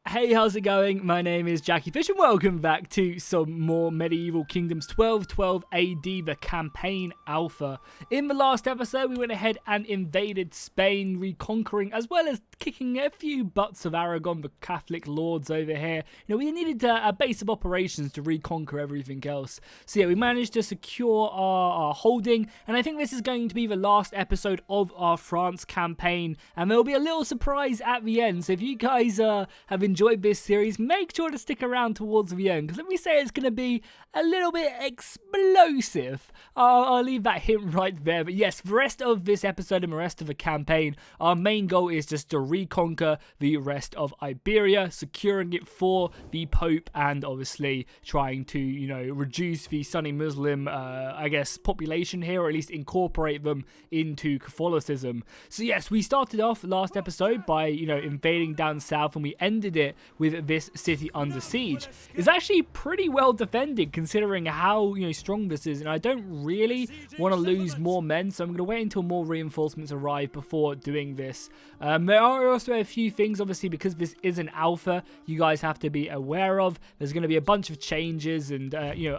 Hey, how's it going? My name is Jackie Fish and welcome back to some more Medieval Kingdoms 1212 AD, the campaign alpha. In the last episode, we went ahead and invaded Spain, reconquering as well as kicking a few butts of Aragon, the Catholic lords over here. You know, we needed a base of operations to reconquer everything else. So yeah, we managed to secure our holding, and I think this is going to be the last episode of our France campaign, and there'll be a little surprise at the end. So if you guys have enjoyed this series, make sure to stick around towards the end, because let me say it's going to be a little bit explosive. I'll leave that hint right there. But yes, the rest of this episode and the rest of the campaign, our main goal is just to reconquer the rest of Iberia, securing it for the Pope, and obviously trying to, you know, reduce the Sunni Muslim, population here, or at least incorporate them into Catholicism. So yes, we started off last episode by, you know, invading down south, and we ended it with this city under siege. It's actually pretty well defended considering how, you know, strong this is, and I don't really want to lose more men, so I'm going to wait until more reinforcements arrive before doing this. There are also a few things, obviously, because this is an alpha, you guys have to be aware of. There's going to be a bunch of changes and,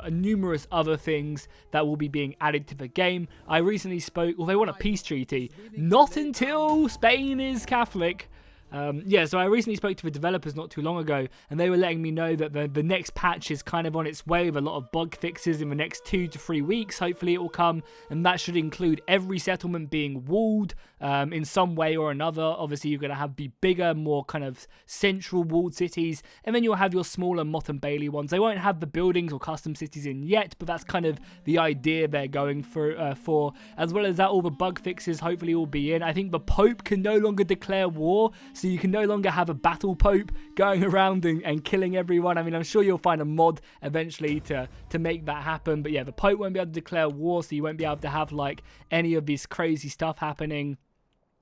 numerous other things that will be being added to the game. I recently spoke, well, they want a peace treaty. Not until Spain is Catholic. So I recently spoke to the developers not too long ago, and they were letting me know that the next patch is kind of on its way with a lot of bug fixes in the next 2 to 3 weeks. Hopefully it will come, and that should include every settlement being walled in some way or another. Obviously you're going to have the bigger, more kind of central walled cities, and then you'll have your smaller Motte and Bailey ones. They won't have the buildings or custom cities in yet, but that's kind of the idea they're going for. As well as that, all the bug fixes hopefully will be in. I think the Pope can no longer declare war, so you can no longer have a battle pope going around and killing everyone. I mean, I'm sure you'll find a mod eventually to make that happen. But yeah, the Pope won't be able to declare war, so you won't be able to have like any of this crazy stuff happening.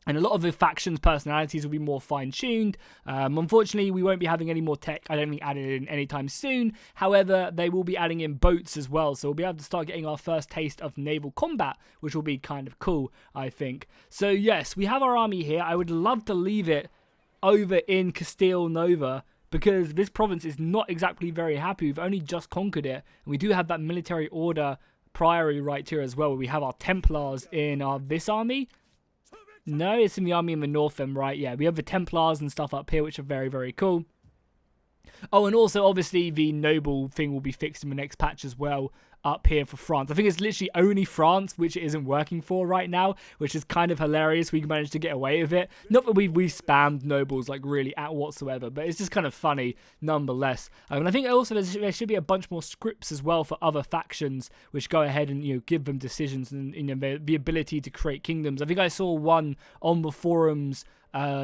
And a lot of the factions' personalities will be more fine-tuned. Unfortunately, we won't be having any more tech, I don't think, added in anytime soon. However, they will be adding in boats as well. So we'll be able to start getting our first taste of naval combat, which will be kind of cool, I think. So yes, we have our army here. I would love to leave it over in Castile Nova, because this province is not exactly very happy. We've only just conquered it, and we do have that military order priory right here as well, where we have our Templars in this army. No, it's in the army in the north then, right? Yeah, we have the Templars and stuff up here, which are very, very cool. Oh, and also, obviously, the noble thing will be fixed in the next patch as well up here for France. I think it's literally only France which it isn't working for right now, which is kind of hilarious. We managed to get away with it. Not that we've spammed nobles, like, really at whatsoever, but it's just kind of funny nonetheless. And I think also there should be a bunch more scripts as well for other factions, which go ahead and, you know, give them decisions and, you know, the ability to create kingdoms. I think I saw one on the forums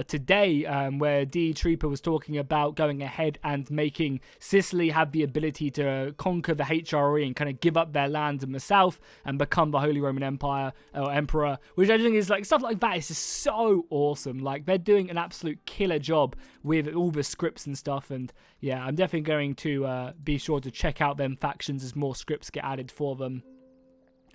today where D Trooper was talking about going ahead and making Sicily have the ability to conquer the HRE and kind of give up their lands in the south and become the Holy Roman Empire or Emperor, which I think is like, stuff like that is just so awesome. Like, they're doing an absolute killer job with all the scripts and stuff, and yeah, I'm definitely going to be sure to check out them factions as more scripts get added for them.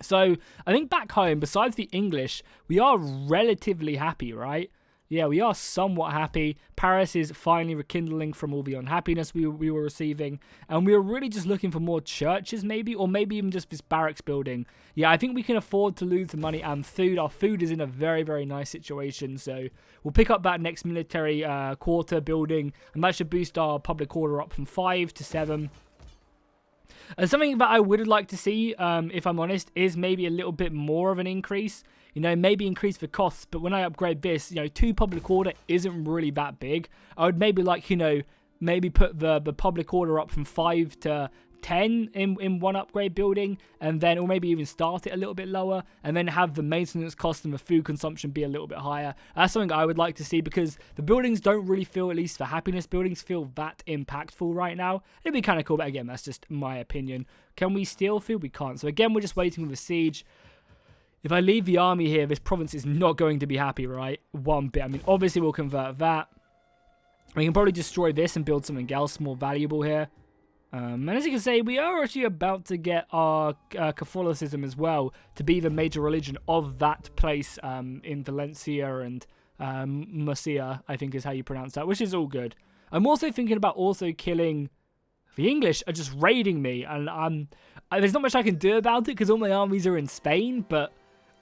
So I think back home, besides the English, we are relatively happy, right? Yeah, we are somewhat happy. Paris is finally rekindling from all the unhappiness we were receiving. And we were really just looking for more churches maybe, or maybe even just this barracks building. Yeah, I think we can afford to lose the money and food. Our food is in a very, very nice situation. So we'll pick up that next military quarter building, and that should boost our public order up from 5 to 7. Something that I would like to see, if I'm honest, is maybe a little bit more of an increase. You know, maybe increase the costs, but when I upgrade this, you know, 2 public order isn't really that big. I would maybe like, you know, maybe put the public order up from 5 to 10 in one upgrade building, and then, or maybe even start it a little bit lower, and then have the maintenance cost and the food consumption be a little bit higher. That's something I would like to see, because the buildings don't really feel, at least the happiness buildings, feel that impactful right now. It'd be kind of cool, but again, that's just my opinion. Can we steal food? We can't. So again, we're just waiting with the siege. If I leave the army here, this province is not going to be happy, right? One bit. I mean, obviously we'll convert that. We can probably destroy this and build something else more valuable here. And as you can say, we are actually about to get our Catholicism as well to be the major religion of that place in Valencia and Murcia, I think is how you pronounce that, which is all good. I'm also thinking about also killing... The English are just raiding me, and there's not much I can do about it because all my armies are in Spain, but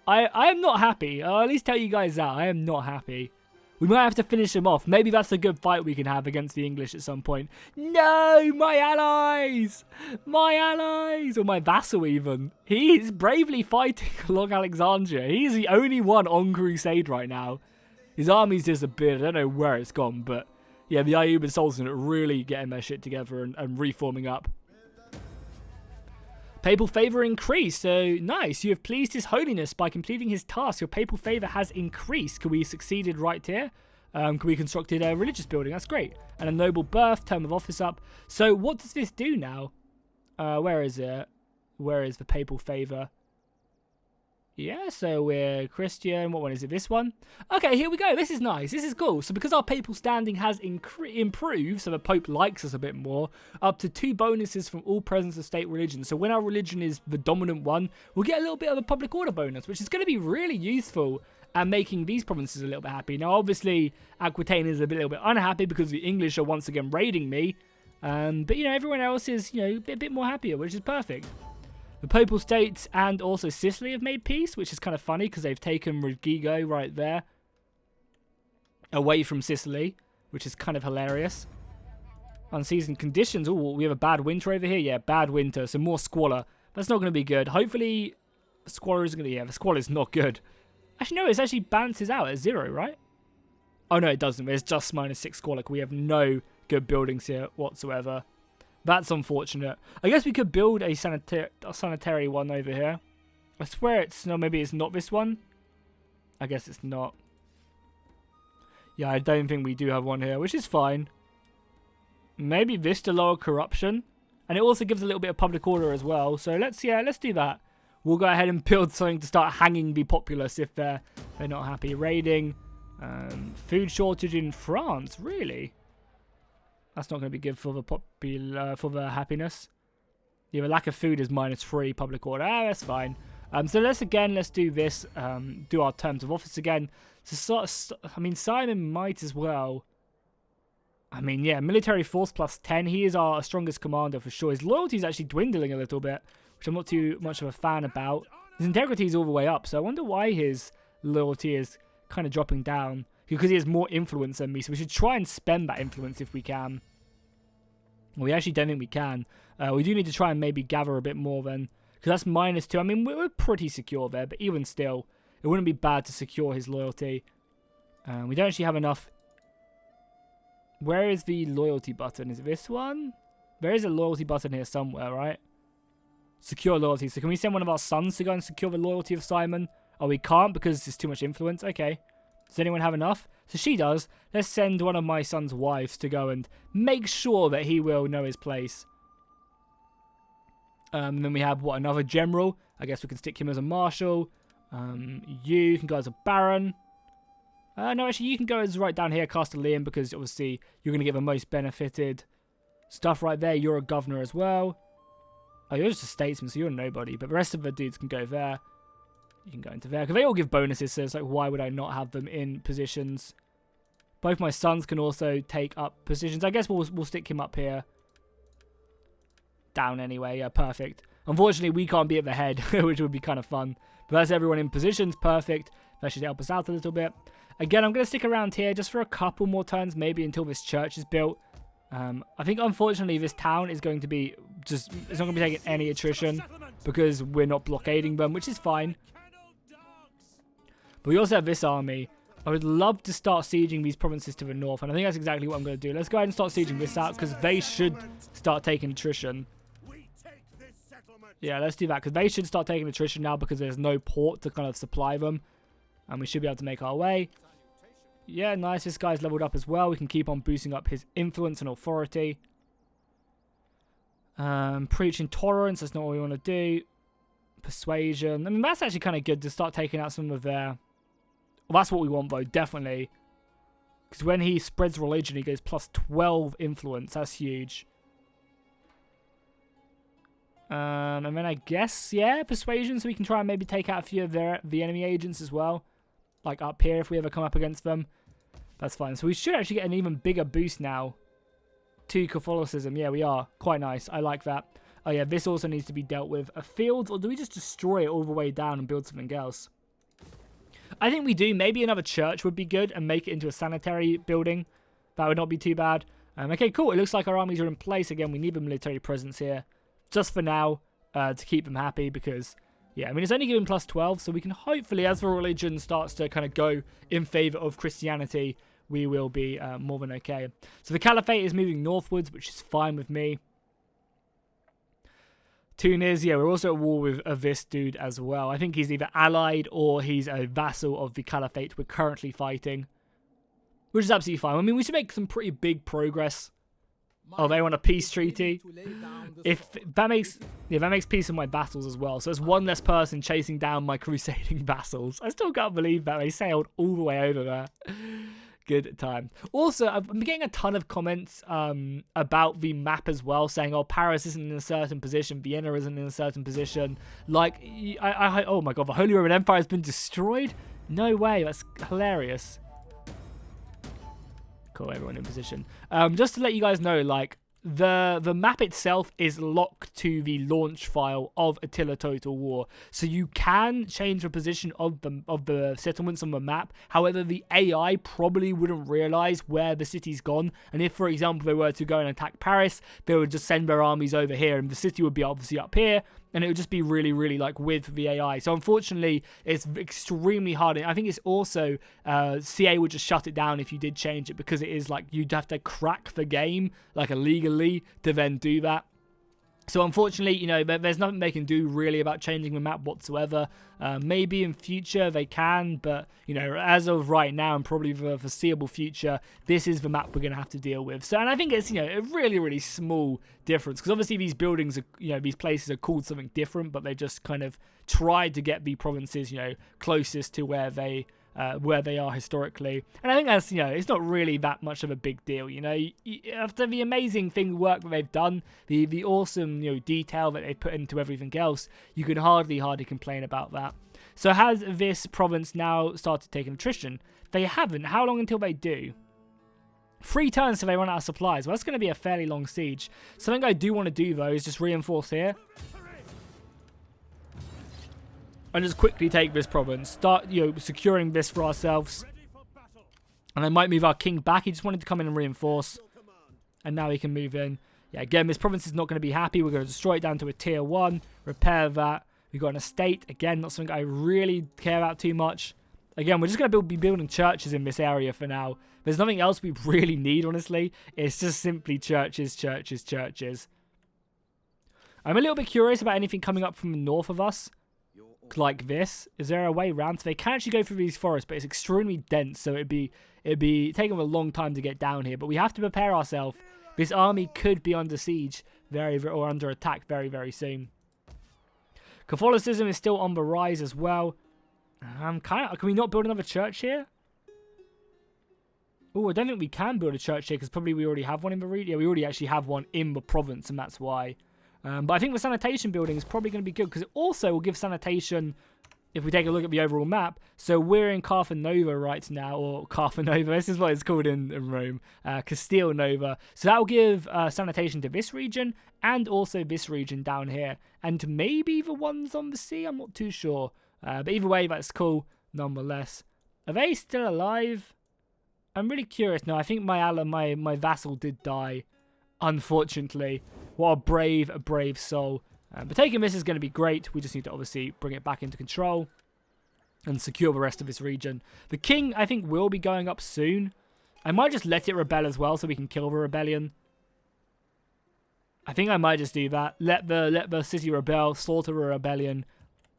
I am not happy. I'll at least tell you guys that. I am not happy. We might have to finish them off. Maybe that's a good fight we can have against the English at some point. No, my allies! My allies! Or my vassal even. He is bravely fighting along Alexandria. He is the only one on crusade right now. His army's disappeared. I don't know where it's gone, but... yeah, the Ayyubid Sultan are really getting their shit together and reforming up. Papal favour increased, so nice. You have pleased His Holiness by completing his task. Your papal favour has increased. Can we succeeded right here? Can we constructed a religious building? That's great. And a noble birth, term of office up. So what does this do now? Where is it? Where is the papal favour? Yeah, so we're Christian. What one is it? This one? Okay, here we go. This is nice. This is cool. So because our papal standing has improved, so the Pope likes us a bit more, up to 2 bonuses from all presence of state religion. So when our religion is the dominant one, we'll get a little bit of a public order bonus, which is going to be really useful at making these provinces a little bit happy. Now, obviously, Aquitaine is a little bit unhappy because the English are once again raiding me. But, you know, everyone else is, you know, a bit more happier, which is perfect. The Papal States and also Sicily have made peace, which is kind of funny because they've taken Rodrigo right there away from Sicily, which is kind of hilarious. Unseasoned conditions. Oh, we have a bad winter over here. Yeah, bad winter. So more squalor. That's not going to be good. Hopefully, squalor isn't going to... yeah, the squalor is not good. Actually, no, it actually balances out at 0, right? Oh, no, it doesn't. It's just -6 squalor. We have no good buildings here whatsoever. That's unfortunate. I guess we could build a sanitary one over here. I swear it's... no, maybe it's not this one. I guess it's not. Yeah, I don't think we do have one here, which is fine. Maybe this to lower corruption. And it also gives a little bit of public order as well. So let's do that. We'll go ahead and build something to start hanging the populace if they're not happy. Raiding. Food shortage in France, really? That's not going to be good for the happiness. Yeah, the lack of food is -3 public order. Ah, that's fine. So let's do this. Do our terms of office again. So I mean, Simon might as well. I mean, yeah, military force +10. He is our strongest commander for sure. His loyalty is actually dwindling a little bit, which I'm not too much of a fan about. His integrity is all the way up, so I wonder why his loyalty is kind of dropping down. Because he has more influence than me, so we should try and spend that influence if we can. We actually don't think we can. We do need to try and maybe gather a bit more then. Because that's -2. I mean, we're pretty secure there, but even still, it wouldn't be bad to secure his loyalty. We don't actually have enough. Where is the loyalty button? Is it this one? There is a loyalty button here somewhere, right? Secure loyalty. So can we send one of our sons to go and secure the loyalty of Simon? Oh, we can't because it's too much influence. Okay. Does anyone have enough? So she does. Let's send one of my son's wives to go and make sure that he will know his place. And then we have, what, another general? I guess we can stick him as a marshal. You can go as a baron. No, actually, you can go as right down here, Castellian, because obviously you're going to get the most benefited stuff right there. You're a governor as well. Oh, you're just a statesman, so you're a nobody. But the rest of the dudes can go there. You can go into there. Because they all give bonuses, so it's like, why would I not have them in positions? Both my sons can also take up positions. I guess we'll stick him up here. Down anyway. Yeah, perfect. Unfortunately, we can't be at the head, which would be kind of fun. But that's everyone in positions. Perfect. That should help us out a little bit. Again, I'm going to stick around here just for a couple more turns, maybe until this church is built. I think, unfortunately, this town is going to be just... it's not going to be taking any attrition because we're not blockading them, which is fine. But we also have this army. I would love to start sieging these provinces to the north, and I think that's exactly what I'm going to do. Let's go ahead and start sieging this out, because they should start taking attrition. Yeah, let's do that, because they should start taking attrition now, because there's no port to kind of supply them. And we should be able to make our way. Yeah, nice. This guy's leveled up as well. We can keep on boosting up his influence and authority. Preaching tolerance, that's not what we want to do. Persuasion. I mean, that's actually kind of good to start taking out some of their... well, that's what we want, though, definitely. Because when he spreads religion, he goes +12 influence. That's huge. And then I guess, yeah, persuasion, so we can try and maybe take out a few of the enemy agents as well. Like up here, if we ever come up against them. That's fine. So we should actually get an even bigger boost now to Catholicism. Yeah, we are. Quite nice. I like that. Oh, yeah, this also needs to be dealt with. A field, or do we just destroy it all the way down and build something else? I think we do. Maybe another church would be good and make it into a sanitary building. That would not be too bad. Okay, cool. It looks like our armies are in place. Again, we need a military presence here. Just for now, to keep them happy because, yeah, I mean, it's only given plus 12, so we can hopefully, as the religion starts to kind of go in favor of Christianity, we will be more than okay. So the Caliphate is moving northwards, which is fine with me. Tunis, yeah, we're also at war with this dude as well. I think he's either allied or he's a vassal of the Caliphate we're currently fighting. Which is absolutely fine. I mean, we should make some pretty big progress. Oh, they want a peace treaty. If that makes peace with my vassals as well. So it's one less person chasing down my crusading vassals. I still can't believe that they sailed all the way over there. Good time. Also, I've been getting a ton of comments about the map as well, saying, oh, Paris isn't in a certain position, Vienna isn't in a certain position. Like, oh my god, the Holy Roman Empire has been destroyed? No way, that's hilarious. Cool, everyone in position. Just to let you guys know, like, the map itself is locked to the launch file of Attila Total War, so you can change the position of the settlements on the map. However, the AI probably wouldn't realize where the city's gone, and if, for example, they were to go and attack Paris, they would just send their armies over here, and the city would be obviously up here, and it would just be really, really, like, with the AI. So, unfortunately, it's extremely hard. I think it's also, CA would just shut it down if you did change it, because it is, like, you'd have to crack the game, like, illegally to then do that. So, unfortunately, you know, there's nothing they can do really about changing the map whatsoever. Maybe in future they can, but, you know, as of right now and probably for the foreseeable future, this is the map we're going to have to deal with. So, and I think it's, you know, a really, really small difference, because obviously these buildings are, you know, these places are called something different, but they just kind of tried to get the provinces, you know, closest to where they are historically. And I think that's, you know, it's not really that much of a big deal, you know. After the amazing work that they've done, the awesome, you know, detail that they've put into everything else, you can hardly complain about that. So has this province now started taking attrition? They haven't. How long until they do? 3 turns till they run out of supplies. Well, that's going to be a fairly long siege. Something I do want to do, though, is just reinforce here. And just quickly take this province. Start, you know, securing this for ourselves. And I might move our king back. He just wanted to come in and reinforce. And now he can move in. Yeah, again, this province is not going to be happy. We're going to destroy it down to a tier 1. Repair that. We've got an estate. Again, not something I really care about too much. Again, we're just going to be building churches in this area for now. There's nothing else we really need, honestly. It's just simply churches, churches, churches. I'm a little bit curious about anything coming up from the north of us. Like this. Is there a way around? So they can actually go through these forests, but it's extremely dense, so it'd be taking them a long time to get down here. But we have to prepare ourselves. This army could be under siege or under attack very, very soon. Catholicism is still on the rise as well. Can we not build another church here? Oh, I don't think we can build a church here, because probably we already have one in the region. Yeah, we already actually have one in the province, and that's why. But I think the sanitation building is probably going to be good, because it also will give sanitation, if we take a look at the overall map. So we're in Carthanova right now, or Carthanova, this is what it's called in Rome, Castile Nova. So that will give sanitation to this region, and also this region down here. And maybe the ones on the sea, I'm not too sure. But either way, that's cool, nonetheless. Are they still alive? I'm really curious. No, I think my vassal did die, unfortunately. What a brave soul. But taking this is going to be great. We just need to obviously bring it back into control and secure the rest of this region. The king, I think, will be going up soon. I might just let it rebel as well, so we can kill the rebellion. I think I might just do that. Let the city rebel, slaughter a rebellion,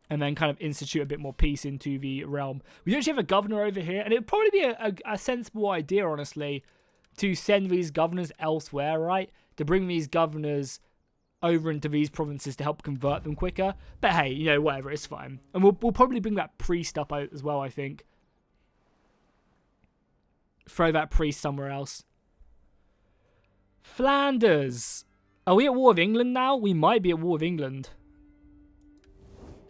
and then kind of institute a bit more peace into the realm. We actually have a governor over here, and it would probably be a sensible idea, honestly, to send these governors elsewhere, right? To bring these governors over into these provinces to help convert them quicker. But hey, you know, whatever, it's fine. And we'll probably bring that priest up out as well, I think. Throw that priest somewhere else. Flanders. Are we at war with England now? We might be at war with England.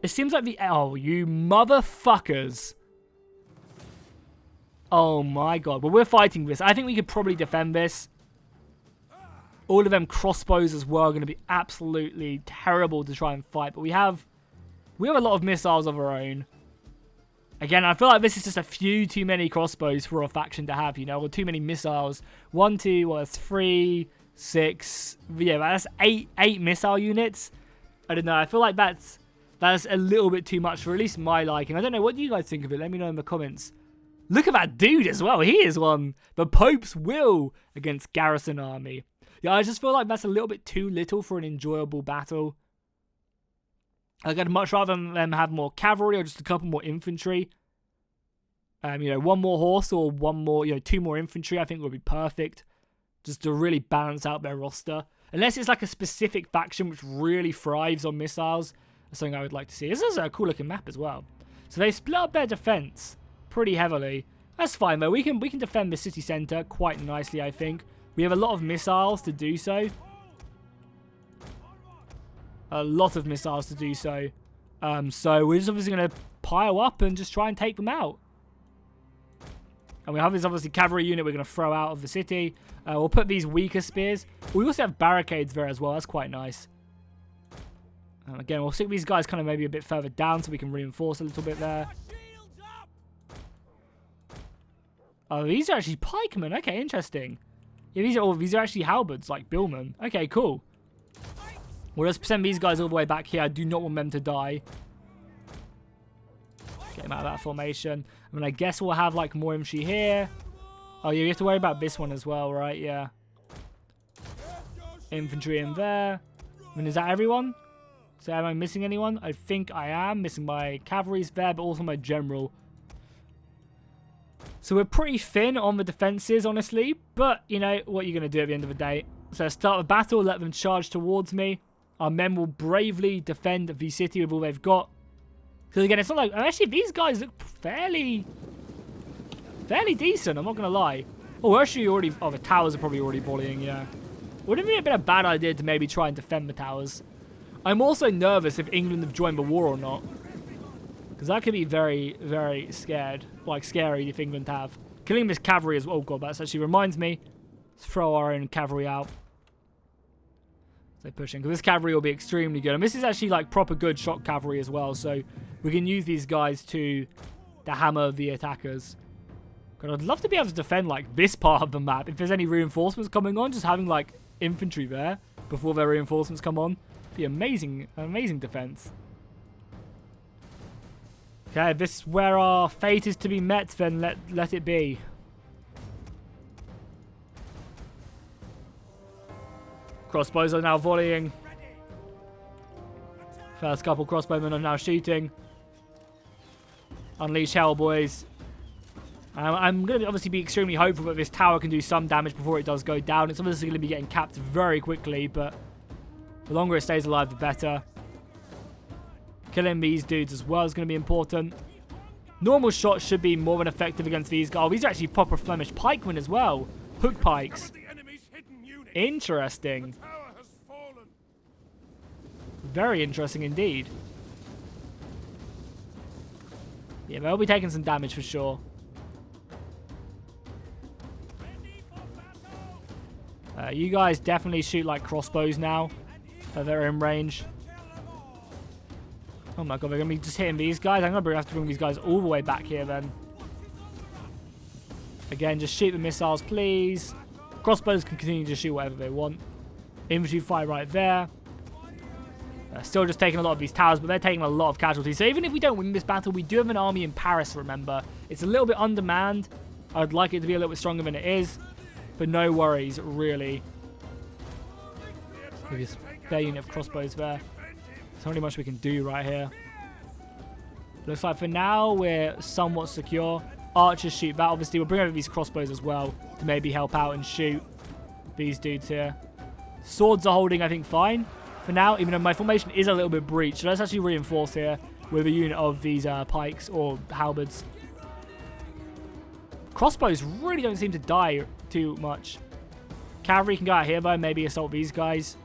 It seems like oh, you motherfuckers. Oh my god. Well, we're fighting this. I think we could probably defend this. All of them crossbows as well are going to be absolutely terrible to try and fight. But we have a lot of missiles of our own. Again, I feel like this is just a few too many crossbows for a faction to have, you know, or too many missiles. 1, 2, well, that's 3, 6. Yeah, that's 8 missile units. I don't know. I feel like that's a little bit too much for at least my liking. I don't know. What do you guys think of it? Let me know in the comments. Look at that dude as well. He is one. The Pope's will against Garrison Army. Yeah, I just feel like that's a little bit too little for an enjoyable battle. I'd much rather them have more cavalry or just a couple more infantry. You know, one more horse or one more, you know, 2 more infantry I think would be perfect. Just to really balance out their roster. Unless it's like a specific faction which really thrives on missiles. That's something I would like to see. This is a cool looking map as well. So they split up their defense pretty heavily. That's fine though. We can defend the city center quite nicely, I think. We have a lot of missiles to do so. A lot of missiles to do so. So we're just obviously going to pile up and just try and take them out. And we have this obviously cavalry unit we're going to throw out of the city. We'll put these weaker spears. We also have barricades there as well. That's quite nice. Again, we'll stick these guys kind of maybe a bit further down so we can reinforce a little bit there. Oh, these are actually pikemen. Okay, interesting. Yeah, these are actually halberds, like billmen. Okay, cool. We'll just send these guys all the way back here. I do not want them to die. Get them out of that formation. I mean, I guess we'll have, like, more infantry here. Oh, yeah, you have to worry about this one as well, right? Yeah. Infantry in there. I mean, is that everyone? So am I missing anyone? I think I am. Missing my cavalry's there, but also my general. So we're pretty thin on the defenses, honestly. But, you know, what are you going to do at the end of the day? So start the battle, let them charge towards me. Our men will bravely defend the city with all they've got. Because again, it's not like... Actually, these guys look fairly decent, I'm not going to lie. Oh, actually already... Oh, the towers are probably already volleying, yeah. Wouldn't it have been a bad idea to maybe try and defend the towers? I'm also nervous if England have joined the war or not. Because that could be very, very scared. Like, scary if England have. Killing this cavalry as well. Oh, God, that actually reminds me. Let's throw our own cavalry out. So pushing. Because this cavalry will be extremely good. And this is actually, like, proper good shock cavalry as well. So we can use these guys to hammer the attackers. God, I'd love to be able to defend, like, this part of the map. If there's any reinforcements coming on, just having, like, infantry there before their reinforcements come on. Be amazing, amazing defense. Okay, if this is where our fate is to be met, then let it be. Crossbows are now volleying. First couple crossbowmen are now shooting. Unleash hell, boys. I'm going to obviously be extremely hopeful that this tower can do some damage before it does go down. It's obviously going to be getting capped very quickly, but the longer it stays alive, the better. Killing these dudes as well is going to be important. Normal shots should be more than effective against these guys. Oh, these are actually proper Flemish pikemen as well. Hook pikes. Interesting. Very interesting indeed. Yeah, they'll be taking some damage for sure. You guys definitely shoot like crossbows now. They're in range. Oh my god, they're going to be just hitting these guys. I'm going to have to bring these guys all the way back here then. Again, just shoot the missiles, please. Crossbows can continue to shoot whatever they want. Infantry fire right there. Still just taking a lot of these towers, but they're taking a lot of casualties. So even if we don't win this battle, we do have an army in Paris, remember. It's a little bit undermanned. I'd like it to be a little bit stronger than it is. But no worries, really. With this bare unit of crossbows there. There's not really much we can do right here. Looks like for now, we're somewhat secure. Archers shoot that. Obviously, we'll bring over these crossbows as well to maybe help out and shoot these dudes here. Swords are holding, I think, fine for now, even though my formation is a little bit breached. So let's actually reinforce here with a unit of these pikes or halberds. Crossbows really don't seem to die too much. Cavalry can go out here, though, maybe assault these guys.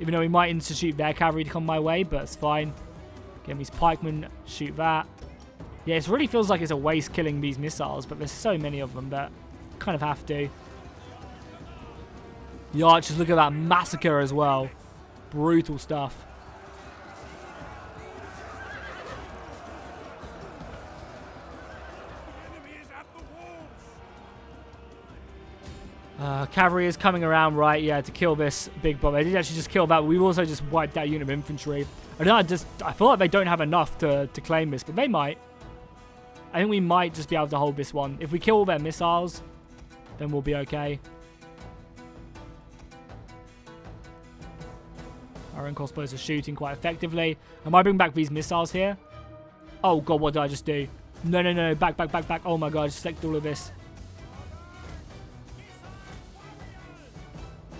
Even though we might institute their cavalry to come my way, but it's fine. Again, these pikemen shoot that. Yeah, it really feels like it's a waste killing these missiles, but there's so many of them that kind of have to. The archers, look at that massacre as well. Brutal stuff. Cavalry is coming around, right, yeah, to kill this big bomb. They did actually just kill that, but we've also just wiped out a unit of infantry. I feel like they don't have enough to claim this, but they might. I think we might just be able to hold this one. If we kill all their missiles, then we'll be okay. Our own crossbows are shooting quite effectively. Am I bringing back these missiles here? Oh god, what did I just do? No, no, no, back, back, back, back. Oh my god, I just selected all of this.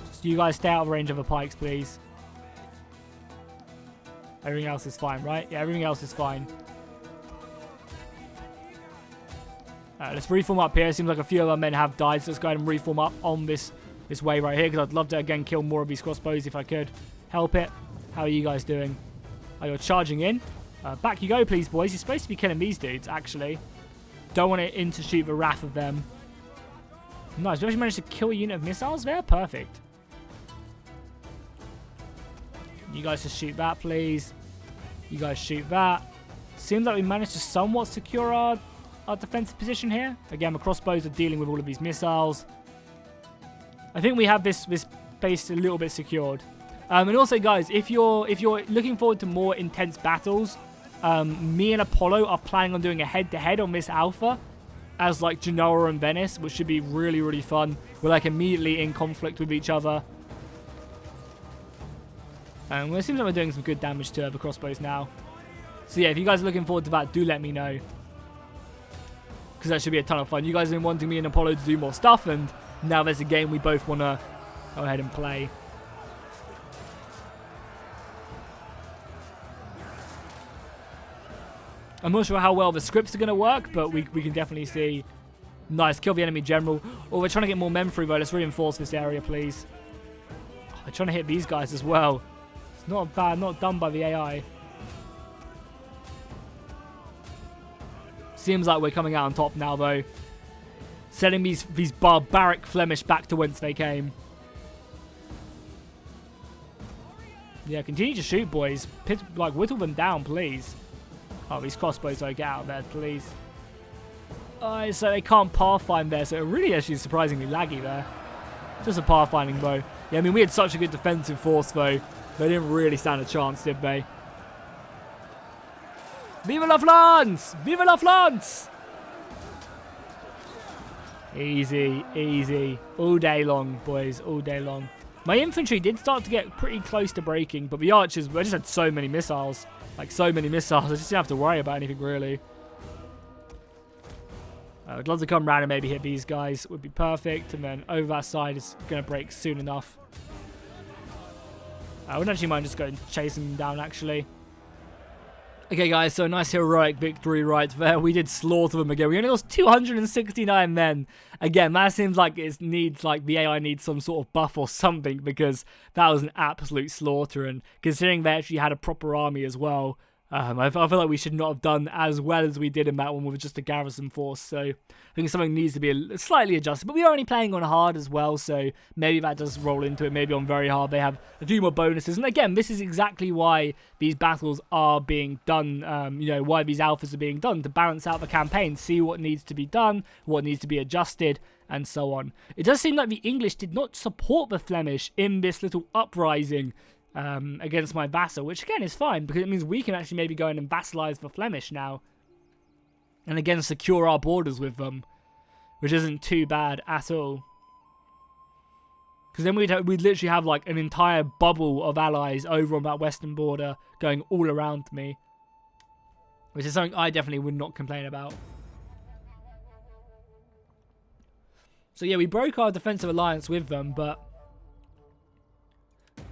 Just you guys stay out of range of the pikes, please. Everything else is fine, right? Yeah, everything else is fine. Let's reform up here. It seems like a few of our men have died, so let's go ahead and reform up on this way right here, because I'd love to, again, kill more of these crossbows if I could. Help it. How are you guys doing? Oh, you're charging in. Back you go, please, boys. You're supposed to be killing these dudes, actually. Don't want to intershoot the wrath of them. Nice. We actually managed to kill a unit of missiles there. Perfect. You guys just shoot that, please. You guys shoot that. Seems like we managed to somewhat secure our defensive position here. Again, the crossbows are dealing with all of these missiles. I think we have this base a little bit secured. And also, guys, if you're looking forward to more intense battles, me and Apollo are planning on doing a head-to-head on this alpha as like Genoa and Venice, which should be really, really fun. We're like immediately in conflict with each other. And it seems like we're doing some good damage to the crossbows now. So yeah, if you guys are looking forward to that, do let me know. Because that should be a ton of fun. You guys have been wanting me and Apollo to do more stuff, and now there's a game we both want to go ahead and play. I'm not sure how well the scripts are going to work, but we can definitely see. Nice, kill the enemy general. Oh, we're trying to get more men through, though. Let's reinforce this area, please. Oh, they're trying to hit these guys as well. It's not bad, not done by the AI. Seems like we're coming out on top now, though. Sending these barbaric Flemish back to whence they came. Yeah, continue to shoot, boys. Whittle them down, please. Oh, these crossbows, get out of there, please. Oh, so they can't pathfind there, so it really actually is surprisingly laggy there. Just a pathfinding, though. Yeah, I mean, we had such a good defensive force, though. They didn't really stand a chance, did they? Vive la France! Vive la France! Easy, easy. All day long, boys, all day long. My infantry did start to get pretty close to breaking, but the archers, I just had so many missiles. Like, so many missiles, I just didn't have to worry about anything, really. I'd love to come around and maybe hit these guys. Would be perfect. And then over that side is going to break soon enough. I wouldn't actually mind just going chasing them down, actually. Okay, guys, so nice heroic victory right there. We did slaughter them again. We only lost 269 men. Again, that seems like it needs, like, the AI needs some sort of buff or something, because that was an absolute slaughter. And considering they actually had a proper army as well, I feel like we should not have done as well as we did in that one with just a garrison force. So I think something needs to be slightly adjusted. But we are only playing on hard as well, so maybe that does roll into it. Maybe on very hard they have a few more bonuses. And again, this is exactly why these battles are being done, why these alphas are being done, to balance out the campaign, see what needs to be done, what needs to be adjusted, and so on. It does seem like the English did not support the Flemish in this little uprising against my vassal, which again is fine, because it means we can actually maybe go in and vassalize the Flemish now, and again secure our borders with them, which isn't too bad at all. Because then we'd literally have like an entire bubble of allies over on that western border going all around me, which is something I definitely would not complain about. So yeah, we broke our defensive alliance with them, but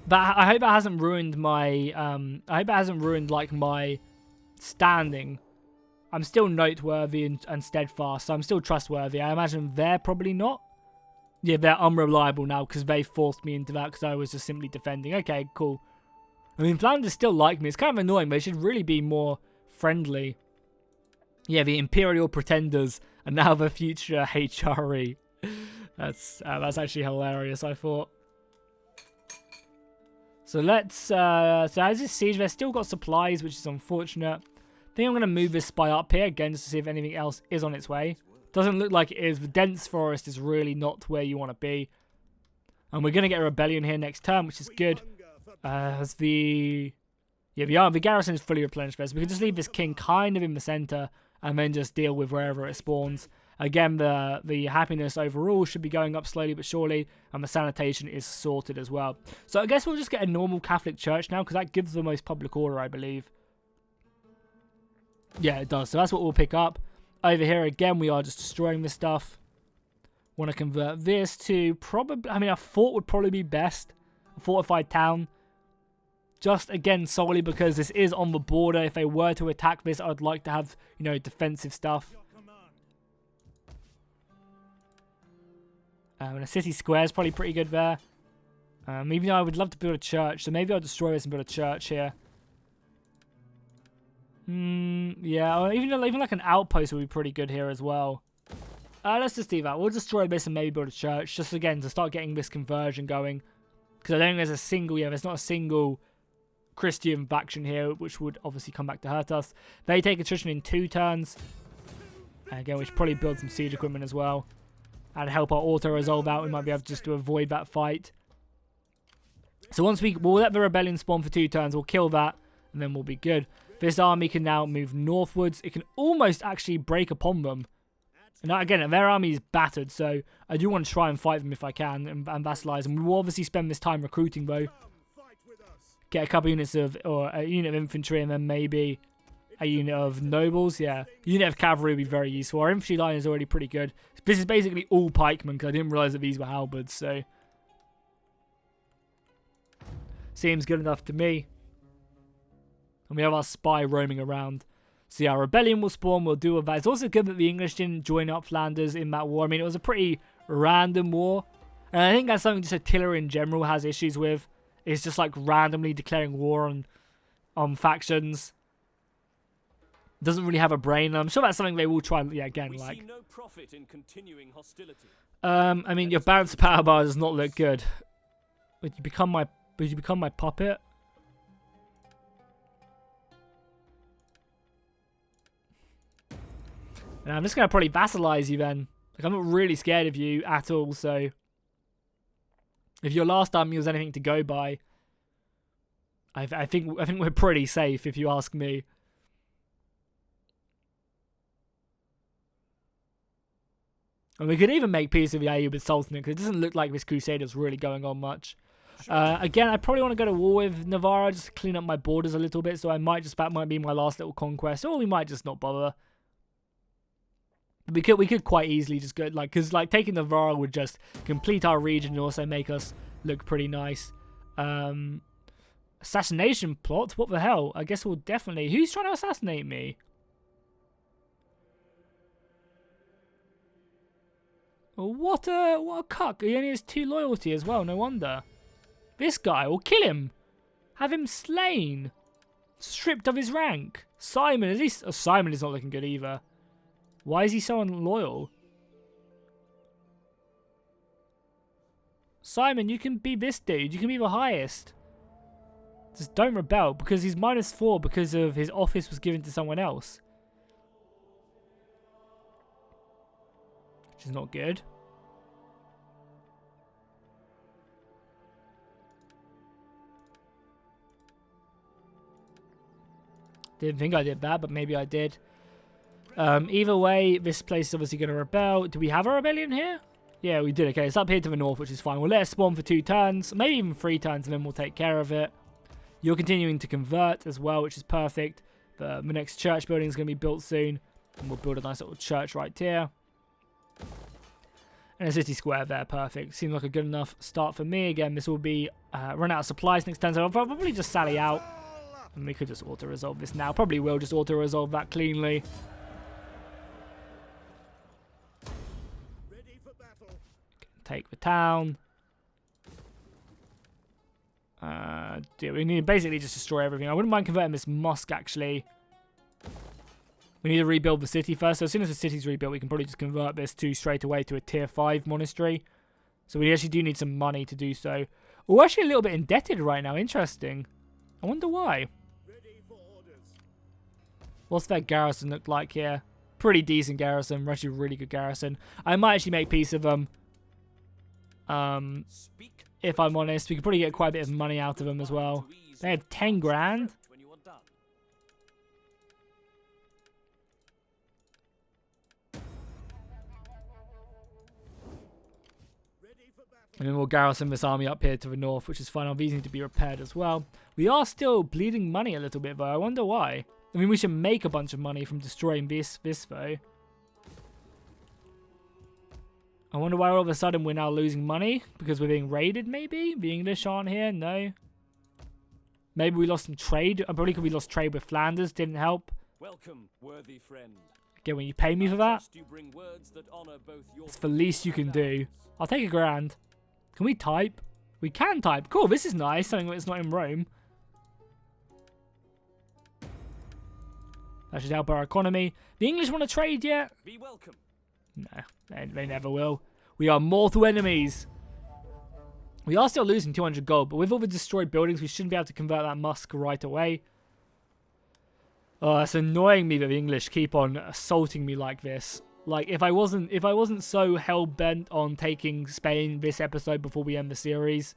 I hope that hasn't ruined my, like, my standing. I'm still noteworthy and steadfast, so I'm still trustworthy. I imagine they're probably not. Yeah, they're unreliable now, because they forced me into that, because I was just simply defending. Okay, cool. I mean, Flanders still like me. It's kind of annoying, but they should really be more friendly. Yeah, the Imperial Pretenders, and now the future HRE. That's actually hilarious, I thought. So let's, so as this siege, they've still got supplies, which is unfortunate. I think I'm going to move this spy up here again, just to see if anything else is on its way. Doesn't look like it is. The dense forest is really not where you want to be. And we're going to get a rebellion here next turn, which is good. As the garrison is fully replenished first. We can just leave this king kind of in the center and then just deal with wherever it spawns. Again, the happiness overall should be going up slowly but surely, and the sanitation is sorted as well. So I guess we'll just get a normal Catholic church now, because that gives the most public order, I believe. Yeah, it does. So that's what we'll pick up. Over here, again, we are just destroying this stuff. Want to convert this to probably... I mean, a fort would probably be best. A fortified town. Just, again, solely because this is on the border. If they were to attack this, I'd like to have, you know, defensive stuff. And a city square is probably pretty good there. Even though I would love to build a church, so maybe I'll destroy this and build a church here. Yeah, or even like an outpost would be pretty good here as well. Let's just do that. We'll destroy this and maybe build a church, just again to start getting this conversion going. Because I don't think there's a single, there's not a single Christian faction here, which would obviously come back to hurt us. They take attrition in 2 turns. Again, we should probably build some siege equipment as well. And help our auto-resolve out. We might be able just to avoid that fight. So once we'll let the rebellion spawn for 2 turns, we'll kill that, and then we'll be good. This army can now move northwards. It can almost actually break upon them. And now, again, their army is battered, so I do want to try and fight them if I can, and vassalize them. We will obviously spend this time recruiting, though. Get a couple units of, or a unit of infantry, and then maybe a unit of nobles. Yeah, a unit of cavalry would be very useful. Our infantry line is already pretty good. This is basically all pikemen, because I didn't realise that these were halberds, so... Seems good enough to me. And we have our spy roaming around. So yeah, our rebellion will spawn, we'll do with that. It's also good that the English didn't join up Flanders in that war. I mean, it was a pretty random war. And I think that's something just artillery in general has issues with. It's just like randomly declaring war on factions. Doesn't really have a brain. I'm sure that's something they will try, yeah, again, we like... See no profit in continuing hostility. I mean, your balanced power bar does not look good. Would you become my puppet? And I'm just going to probably vassalize you then. Like, I'm not really scared of you at all, so... If your last army was anything to go by, I think we're pretty safe, if you ask me. And we could even make peace with the Ayyub with Sultanate, because it doesn't look like this crusade is really going on much. Again, I probably want to go to war with Navarra, just to clean up my borders a little bit, so that might be my last little conquest, or we might just not bother. We could quite easily just go, like, because like taking Navarra would just complete our region and also make us look pretty nice. Assassination plot? What the hell? I guess we'll definitely... Who's trying to assassinate me? What a cuck. He only has 2 loyalty as well, no wonder. This guy, will kill him. Have him slain. Stripped of his rank. Simon, at least... Oh, Simon is not looking good either. Why is he so unloyal? Simon, you can be this dude. You can be the highest. Just don't rebel, because he's -4 because of his office was given to someone else. Which is not good. Didn't think I did that, but maybe I did. Either way, this place is obviously going to rebel. Do we have a rebellion here? Yeah, we did. Okay, it's up here to the north, which is fine. We'll let it spawn for 2 turns, maybe even 3 turns, and then we'll take care of it. You're continuing to convert as well, which is perfect. The next church building is going to be built soon, and we'll build a nice little church right here. And a city square there, perfect. Seems like a good enough start for me. Again, this will be run out of supplies next turn, so I'll probably just sally out. And we could just auto-resolve this now. Probably will just auto-resolve that cleanly. Take the town. We need to basically just destroy everything. I wouldn't mind converting this mosque, actually. We need to rebuild the city first. So as soon as the city's rebuilt, we can probably just convert this straight away to a tier 5 monastery. So we actually do need some money to do so. We're actually a little bit indebted right now. Interesting. I wonder why. What's their garrison look like here? Pretty decent garrison. We're actually a really good garrison. I might actually make peace with them. If I'm honest, we could probably get quite a bit of money out of them as well. They have 10 grand. And then we'll garrison this army up here to the north, which is fine. These need to be repaired as well. We are still bleeding money a little bit, though. I wonder why. I mean, we should make a bunch of money from destroying this though. I wonder why all of a sudden we're now losing money. Because we're being raided, maybe? The English aren't here? No. Maybe we lost some trade. Probably because we lost trade with Flanders. Didn't help. Welcome, worthy friend. Again, when you pay me for that, it's the least you can do. I'll take a grand. Can we type? We can type. Cool, this is nice. Something that's not in Rome. That should help our economy. The English want to trade yet? Be welcome. No, they never will. We are mortal enemies. We are still losing 200 gold, but with all the destroyed buildings, we shouldn't be able to convert that Musk right away. Oh, it's annoying me that the English keep on assaulting me like this. Like, if I wasn't so hell-bent on taking Spain this episode before we end the series,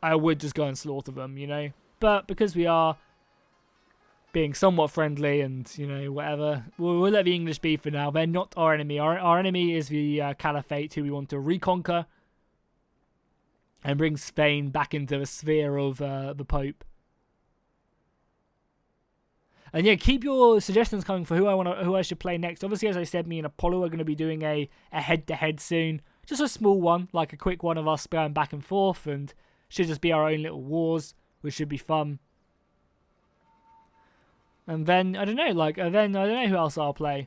I would just go and slaughter them, you know? But because we are being somewhat friendly and, you know, whatever, we'll let the English be for now. They're not our enemy. Our enemy is the Caliphate, who we want to reconquer and bring Spain back into the sphere of the Pope. And yeah, keep your suggestions coming for who I should play next. Obviously, as I said, me and Apollo are going to be doing a head-to-head soon. Just a small one, like a quick one of us going back and forth, and should just be our own little wars, which should be fun. And then I don't know, I don't know who else I'll play.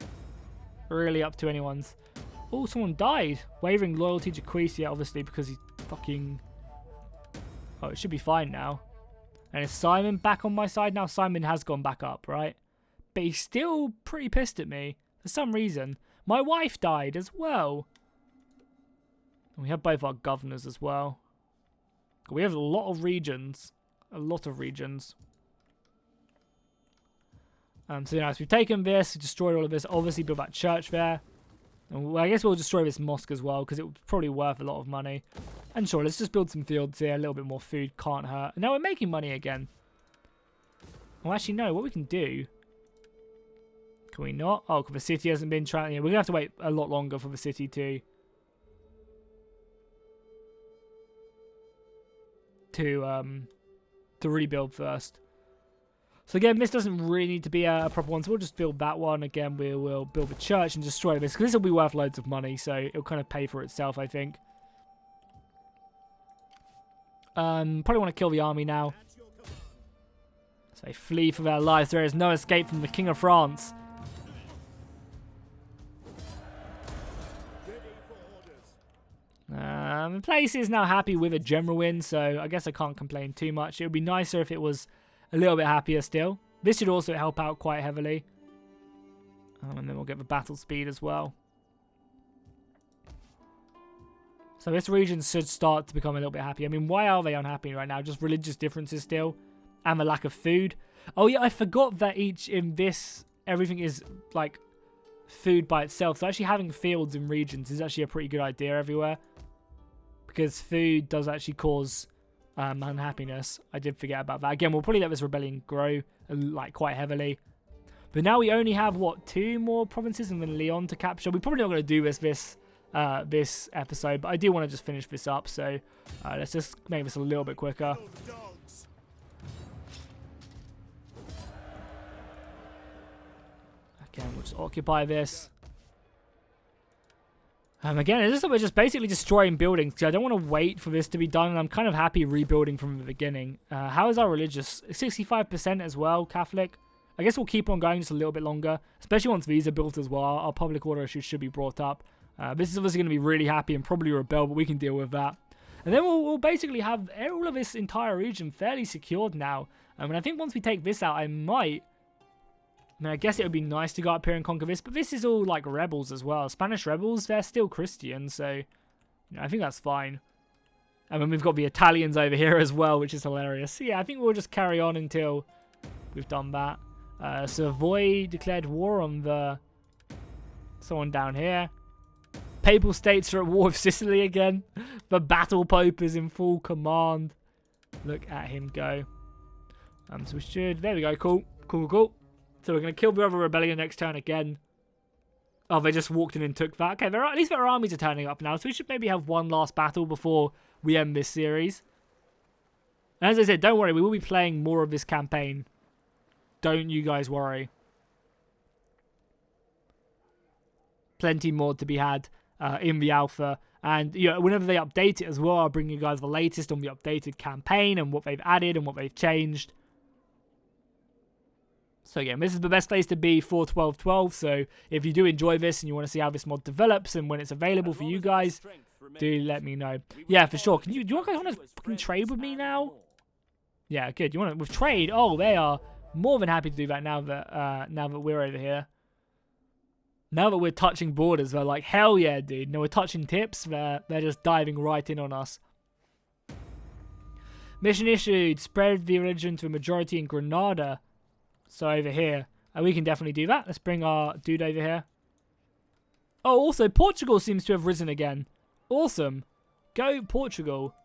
Really up to anyone's. Oh, someone died. Wavering loyalty to Quecia, obviously, because he's fucking. Oh, it should be fine now. And is Simon back on my side now? Simon has gone back up, right? But he's still pretty pissed at me for some reason. My wife died as well. And we have both our governors as well. We have a lot of regions. A lot of regions. So, yeah, so we've taken this, destroyed all of this. Obviously, built that church there. And I guess we'll destroy this mosque as well, because it was probably worth a lot of money. And sure, let's just build some fields here. A little bit more food can't hurt. And now we're making money again. Well, actually, no. What we can do... Can we not? Oh, because the city hasn't been trying... Yeah, we're going to have to wait a lot longer for the city to rebuild first. So again, this doesn't really need to be a proper one, so we'll just build that one. Again, we'll build the church and destroy this, because this will be worth loads of money, so it'll kind of pay for itself, I think. Probably want to kill the army now. So they flee for their lives. There is no escape from the King of France. The place is now happy with a general win, so I guess I can't complain too much. It would be nicer if it was a little bit happier still. This should also help out quite heavily. And then we'll get the battle speed as well. So this region should start to become a little bit happy. I mean, why are they unhappy right now? Just religious differences still. And the lack of food. Oh yeah, I forgot that everything is like food by itself. So actually having fields in regions is actually a pretty good idea everywhere. Because food does actually cause unhappiness. I did forget about that. Again, we'll probably let this rebellion grow like quite heavily. But now we only have, what, 2 more provinces and then Leon to capture. We're probably not going to do this episode, but I do want to just finish this up. So let's just make this a little bit quicker. Again, we'll just occupy this. Again, we're just basically destroying buildings, because I don't want to wait for this to be done, and I'm kind of happy rebuilding from the beginning. How is our religious? 65% as well, Catholic. I guess we'll keep on going just a little bit longer, especially once these are built as well. Our public order should be brought up. This is obviously going to be really happy and probably rebel, but we can deal with that. And then we'll basically have all of this entire region fairly secured now. And I think once we take this out, I guess it would be nice to go up here and conquer this, but this is all like rebels as well. Spanish rebels, they're still Christian, so I think that's fine. And then we've got the Italians over here as well, which is hilarious. So yeah, I think we'll just carry on until we've done that. Savoy declared war on someone down here. Papal states are at war with Sicily again. The battle pope is in full command. Look at him go. So we should... There we go. Cool. Cool. So we're going to kill the other rebellion next turn again. Oh, they just walked in and took that. Okay, at least their armies are turning up now. So we should maybe have one last battle before we end this series. And as I said, don't worry. We will be playing more of this campaign. Don't you guys worry. Plenty more to be had in the alpha. And whenever they update it as well, I'll bring you guys the latest on the updated campaign and what they've added and what they've changed. So again, this is the best place to be for 12.12. So if you do enjoy this and you want to see how this mod develops and when it's available for you guys, do let me know. Yeah, for sure. Do you guys want to fucking trade with me now? Yeah, good. You want to with trade? Oh, they are more than happy to do that now that we're over here. Now that we're touching borders, they're like, hell yeah, dude. No, we're touching tips. They're just diving right in on us. Mission issued. Spread the religion to a majority in Granada. So over here. We can definitely do that. Let's bring our dude over here. Oh, also, Portugal seems to have risen again. Awesome. Go, Portugal.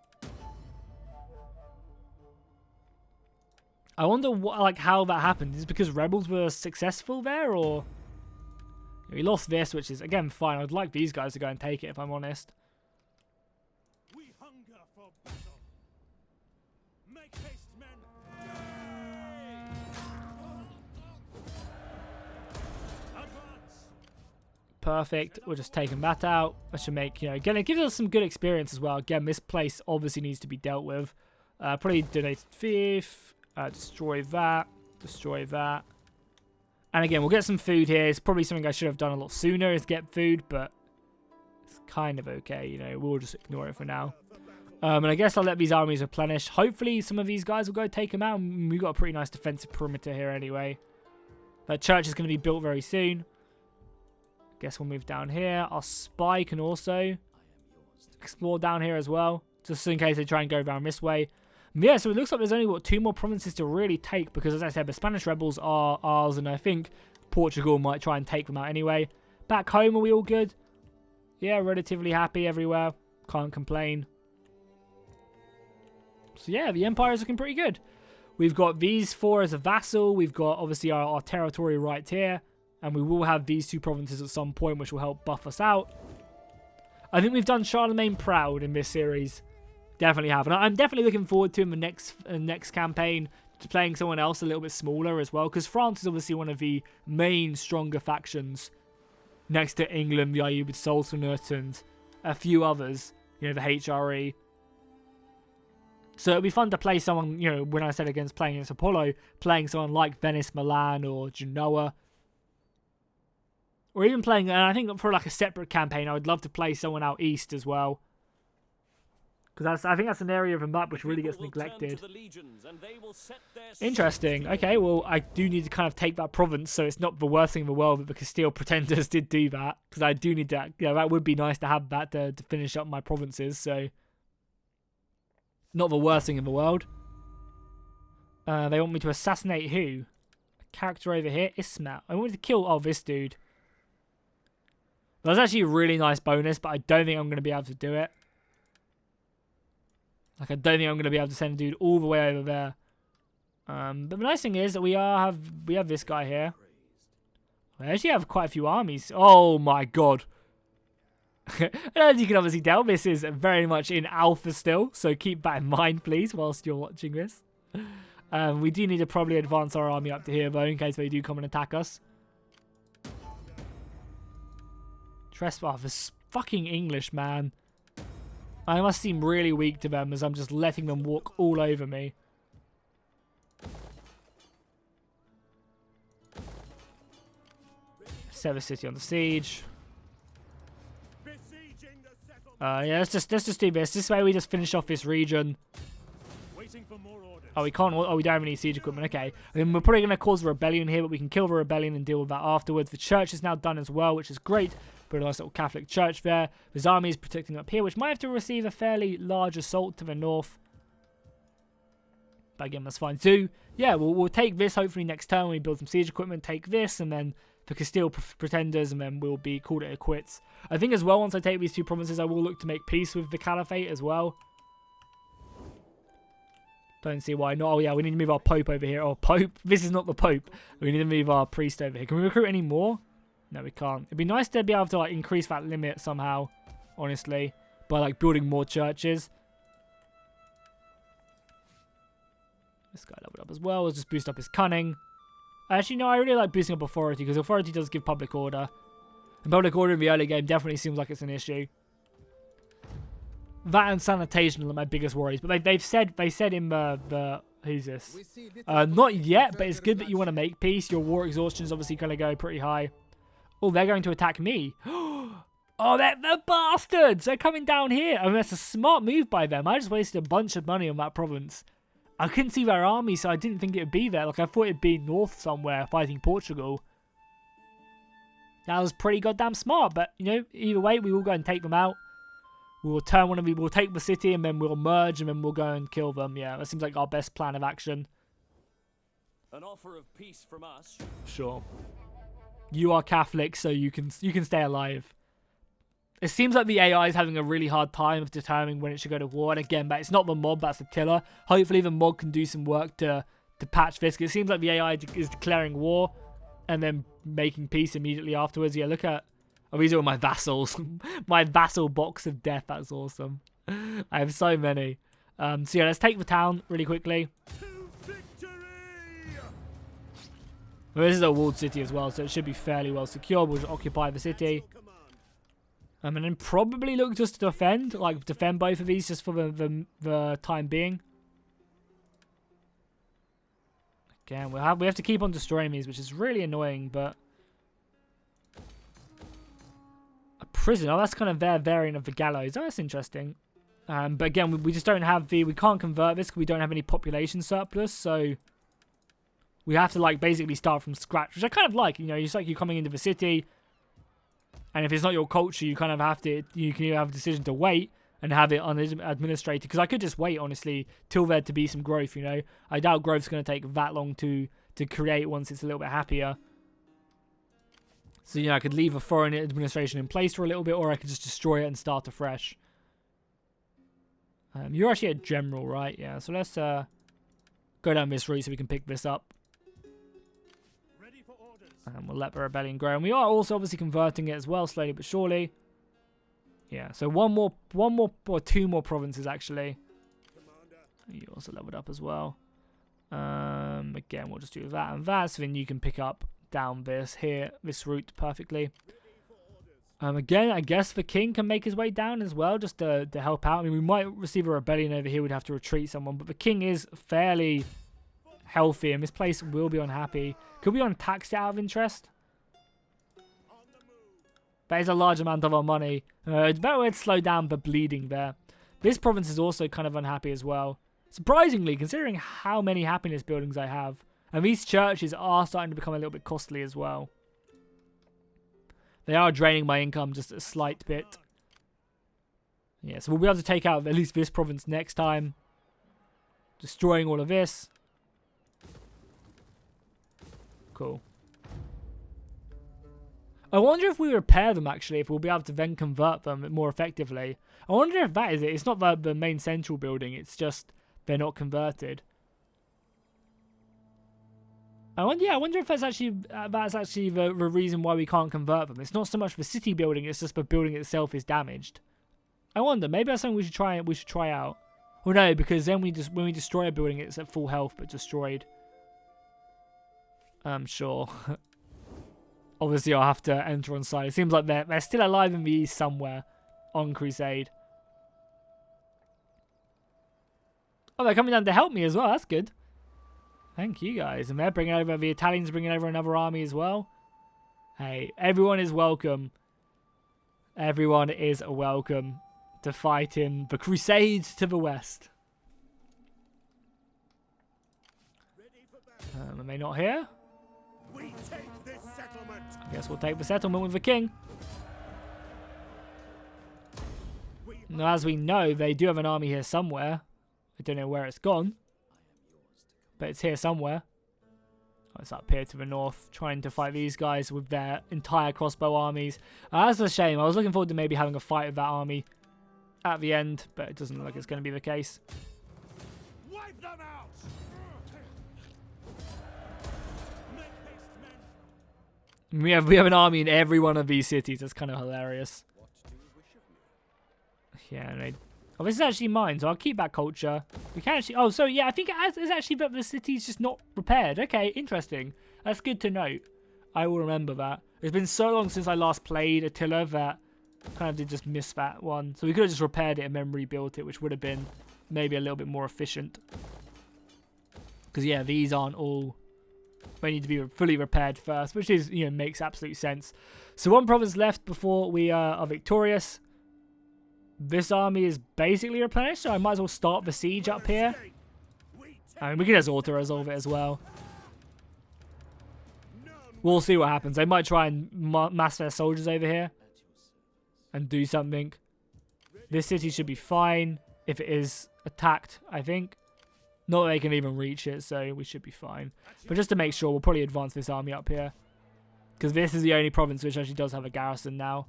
I wonder how that happened. Is it because rebels were successful there, or... We lost this, which is, again, fine. I'd like these guys to go and take it, if I'm honest. We hunger for battle. Make haste, men. Advance. Perfect. We're just taking that out. That should make, again, it gives us some good experience as well. Again, this place obviously needs to be dealt with. Probably donate thief. Destroy that. Destroy that. And again, we'll get some food here. It's probably something I should have done a lot sooner is get food, but it's kind of okay, We'll just ignore it for now. And I guess I'll let these armies replenish. Hopefully, some of these guys will go take them out. We've got a pretty nice defensive perimeter here anyway. That church is going to be built very soon. Guess we'll move down here. Our spy can also explore down here as well, just in case they try and go around this way. Yeah, so it looks like there's only, 2 more provinces to really take, because as I said, the Spanish rebels are ours, and I think Portugal might try and take them out anyway. Back home, are we all good? Yeah, relatively happy everywhere. Can't complain. So yeah, the empire is looking pretty good. We've got these 4 as a vassal. We've got, obviously, our territory right here. And we will have these 2 provinces at some point, which will help buff us out. I think we've done Charlemagne proud in this series. Definitely have. And I'm definitely looking forward to in the next campaign to playing someone else a little bit smaller as well. Because France is obviously one of the main stronger factions next to England, the Ayyubid Sultanate, and a few others. The HRE. So it'll be fun to play someone, when I said against playing against Apollo, playing someone like Venice, Milan, or Genoa. Or even playing, and I think for a separate campaign, I would love to play someone out east as well. Because I think that's an area of the map which really gets neglected. Interesting. Okay, well, I do need to kind of take that province, so it's not the worst thing in the world that the Castile Pretenders did do that. Because I do need that. That would be nice to have that to finish up my provinces, so... Not the worst thing in the world. They want me to assassinate who? A character over here? Ismail. I want me to kill, this dude. That's actually a really nice bonus, but I don't think I'm going to be able to do it. I don't think I'm going to be able to send a dude all the way over there. But the nice thing is that we have this guy here. I actually have quite a few armies. Oh my god. As you can obviously tell, this is very much in alpha still. So keep that in mind, please, whilst you're watching this. We do need to probably advance our army up to here, though, in case they do come and attack us. Trespass, this fucking English, man. I must seem really weak to them as I'm just letting them walk all over me. Set the city on the siege. Yeah, let's just do this. This way we just finish off this region. Waiting for more orders. Oh, we can't. Oh, we don't have any siege equipment. Okay. I mean, we're probably going to cause a rebellion here, but we can kill the rebellion and deal with that afterwards. The church is now done as well, which is great. Put a nice little Catholic church there. His army is protecting up here, which might have to receive a fairly large assault to the north. But again, that's fine too. Yeah, we'll take this hopefully next turn when we build some siege equipment. Take this, and then the Castile Pretenders, and then we'll be called it a quits. I think as well, once I take these two provinces, I will look to make peace with the Caliphate as well. Don't see why not. Oh yeah, we need to move our Pope over here. Oh, Pope. This is not the Pope. We need to move our priest over here. Can we recruit any more? No, we can't. It'd be nice to be able to like increase that limit somehow, honestly, by like building more churches. This guy leveled up as well. Let's just boost up his cunning. Actually, no, I really like boosting up authority because authority does give public order. And public order in the early game definitely seems like it's an issue. That and sanitation are my biggest worries. But they said in the who's this? Not yet, but it's good that you want to make peace. Your war exhaustion is obviously going to go pretty high. Oh, they're going to attack me. Oh, they're bastards. They're coming down here. I mean, that's a smart move by them. I just wasted a bunch of money on that province. I couldn't see their army, so I didn't think it would be there. Like, I thought it'd be north somewhere fighting Portugal. That was pretty goddamn smart. But, you know, either way, we will go and take them out. We will turn one of them. We'll take the city, and then we'll merge, and then we'll go and kill them. Yeah, that seems like our best plan of action. An offer of peace from us. Sure. You are Catholic, so you can stay alive. It seems like the AI is having a really hard time of determining when it should go to war. And again, but it's not the mob, that's the tiller. Hopefully the mod can do some work to patch this. It seems like the AI is declaring war and then making peace immediately afterwards. Yeah, look at... Oh, these are all my vassals. My vassal box of death. That's awesome. I have so many. So yeah, let's take the town really quickly. Well, this is a walled city as well, so it should be fairly well secured. We'll just occupy the city. And then probably look just to defend. Like, defend both of these just for the time being. Again, we have to keep on destroying these, which is really annoying, but... A prison. Oh, that's kind of their variant of the gallows. Oh, that's interesting. But again, we just don't have the... We can't convert this because we don't have any population surplus, so... We have to, like, basically start from scratch, which I kind of like. You know, it's like you're coming into the city, and if it's not your culture, you kind of have to... You can either have a decision to wait and have it unadministrated, because I could just wait, honestly, till there to be some growth, you know. I doubt growth's going to take that long to create once it's a little bit happier. So, you know, I could leave a foreign administration in place for a little bit, or I could just destroy it and start afresh. You're actually a general, right? Yeah, so let's go down this route so we can pick this up. Ready for orders. And we'll let the rebellion grow. And we are also obviously converting it as well, slowly but surely. Yeah, so one more or two more provinces, actually. Commander. You also leveled up as well. Again, we'll just do that and that, so then you can pick up down this route perfectly. Again, I guess the king can make his way down as well, just to help out. I mean, we might receive a rebellion over here. We'd have to retreat someone, but the king is fairly healthy, and this place will be unhappy. Could we untax it out of interest? That is a large amount of our money. It's better way to slow down the bleeding there. This province is also kind of unhappy as well. Surprisingly, considering how many happiness buildings I have. And these churches are starting to become a little bit costly as well. They are draining my income just a slight bit. Yeah, so we'll be able to take out at least this province next time. Destroying all of this. Cool. I wonder if we repair them, actually, if we'll be able to then convert them more effectively. I wonder if that is it. It's not the main central building. It's just they're not converted. I wonder if that's actually the reason why we can't convert them. It's not so much the city building; it's just the building itself is damaged. I wonder. Maybe that's something we should try. We should try out. Well, no, because then when we destroy a building, it's at full health but destroyed. I'm sure. Obviously, I'll have to enter on site. It seems like they're still alive in the east somewhere on Crusade. Oh, they're coming down to help me as well. That's good. Thank you, guys. And they're bringing over... The Italians bringing over another army as well. Hey, everyone is welcome. Everyone is welcome to fight in the Crusades to the west. battle. Are they not here? We take this settlement. I guess we'll take the settlement with the king. We Now, as we know, they do have an army here somewhere. I don't know where it's gone, but it's here somewhere. Oh, it's up here to the north, trying to fight these guys with their entire crossbow armies. That's a shame. I was looking forward to maybe having a fight with that army at the end, but it doesn't look like it's going to be the case. wipe them out. Make haste, men. We have an army in every one of these cities. That's kind of hilarious. What do you wish of me? Yeah, and oh, this is actually mine, so I'll keep that culture. We can actually... Oh, so yeah, I think it's actually that the city's just not repaired. Okay, interesting. That's good to note. I will remember that. It's been so long since I last played Attila that I kind of did just miss that one. So we could have just repaired it and then rebuilt it, which would have been maybe a little bit more efficient. Because, yeah, these aren't all... They need to be fully repaired first, which is, you know, makes absolute sense. So one province left before we are victorious. This army is basically replenished, so I might as well start the siege up here. I mean, we can just auto-resolve it as well. We'll see what happens. They might try and mass their soldiers over here and do something. This city should be fine if it is attacked, I think. Not that they can even reach it, so we should be fine. But just to make sure, we'll probably advance this army up here. Because this is the only province which actually does have a garrison now.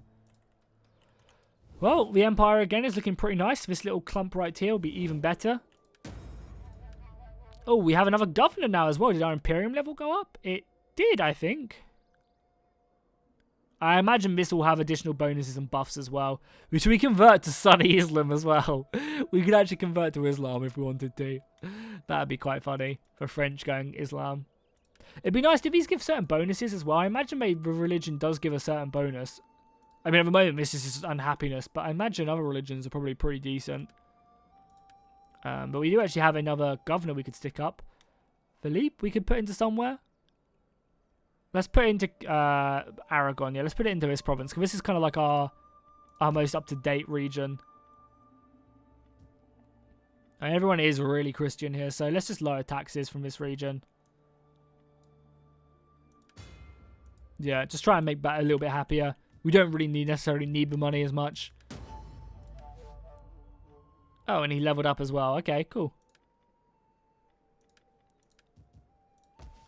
Well, the Empire again is looking pretty nice. This little clump right here will be even better. Oh, we have another governor now as well. Did our Imperium level go up? It did, I think. I imagine this will have additional bonuses and buffs as well, which we convert to Sunny Islam as well. We could actually convert to Islam if we wanted to. That'd be quite funny for French going Islam. It'd be nice if these give certain bonuses as well. I imagine maybe the religion does give a certain bonus. I mean, at the moment, this is just unhappiness, but I imagine other religions are probably pretty decent. But we do actually have another governor we could stick up. Philippe, we could put into somewhere. Let's put it into Aragon. Yeah, let's put it into this province, because this is kind of like our most up-to-date region. And everyone is really Christian here, so let's just lower taxes from this region. Yeah, just try and make that a little bit happier. We don't really necessarily need the money as much. Oh, and he leveled up as well. Okay, cool.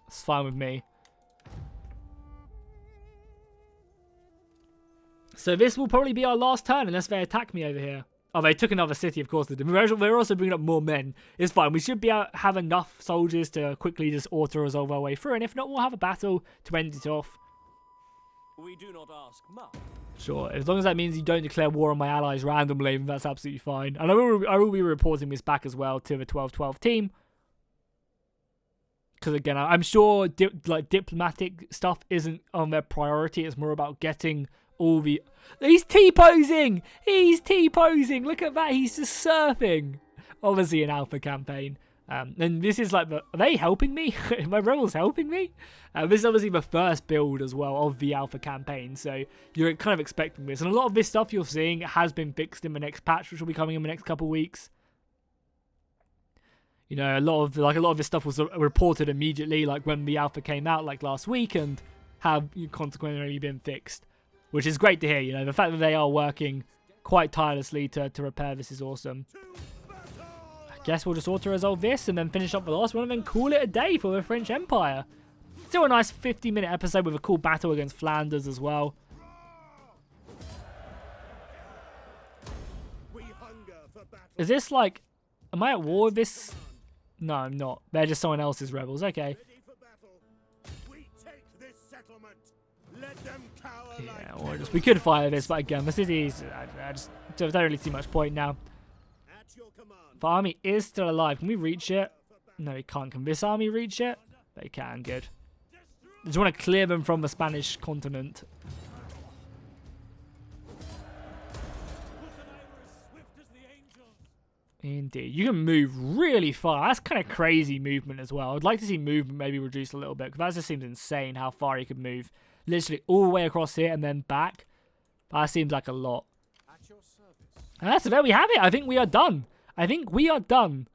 It's fine with me. So this will probably be our last turn unless they attack me over here. Oh, they took another city, of course they did. They're also bringing up more men. It's fine. We should be able to have enough soldiers to quickly just auto-resolve our way through. And if not, we'll have a battle to end it off. We do not ask much. Sure, as long as that means you don't declare war on my allies randomly, that's absolutely fine. And I will be reporting this back as well to the 12-12 team. Because again, I'm sure diplomatic stuff isn't on their priority. It's more about getting all the... He's T-posing! He's T-posing! Look at that, he's just surfing! Obviously an alpha campaign. And this is like are they helping me? My rebels helping me? This is obviously the first build as well of the alpha campaign, so you're kind of expecting this. And a lot of this stuff you're seeing has been fixed in the next patch, which will be coming in the next couple of weeks. You know, a lot of this stuff was reported immediately, like when the alpha came out, like last week, and have consequently been fixed, which is great to hear. You know, the fact that they are working quite tirelessly to repair this is awesome. Guess we'll just auto-resolve this and then finish up the last one and then call it a day for the French Empire. Still a nice 50-minute episode with a cool battle against Flanders as well. Is this like... Am I at war with this? No, I'm not. They're just someone else's rebels. Okay. Yeah, or just, we could fire this, but again, the city is... I just don't really see much point now. The army is still alive. Can we reach it? No, we can't. Can this army reach it? They can. Good. I just want to clear them from the Spanish continent. Indeed. You can move really far. That's kind of crazy movement as well. I'd like to see movement maybe reduced a little bit, because that just seems insane how far you could move. Literally all the way across here and then back. That seems like a lot. And that's there we have it. I think we are done. I think we are done.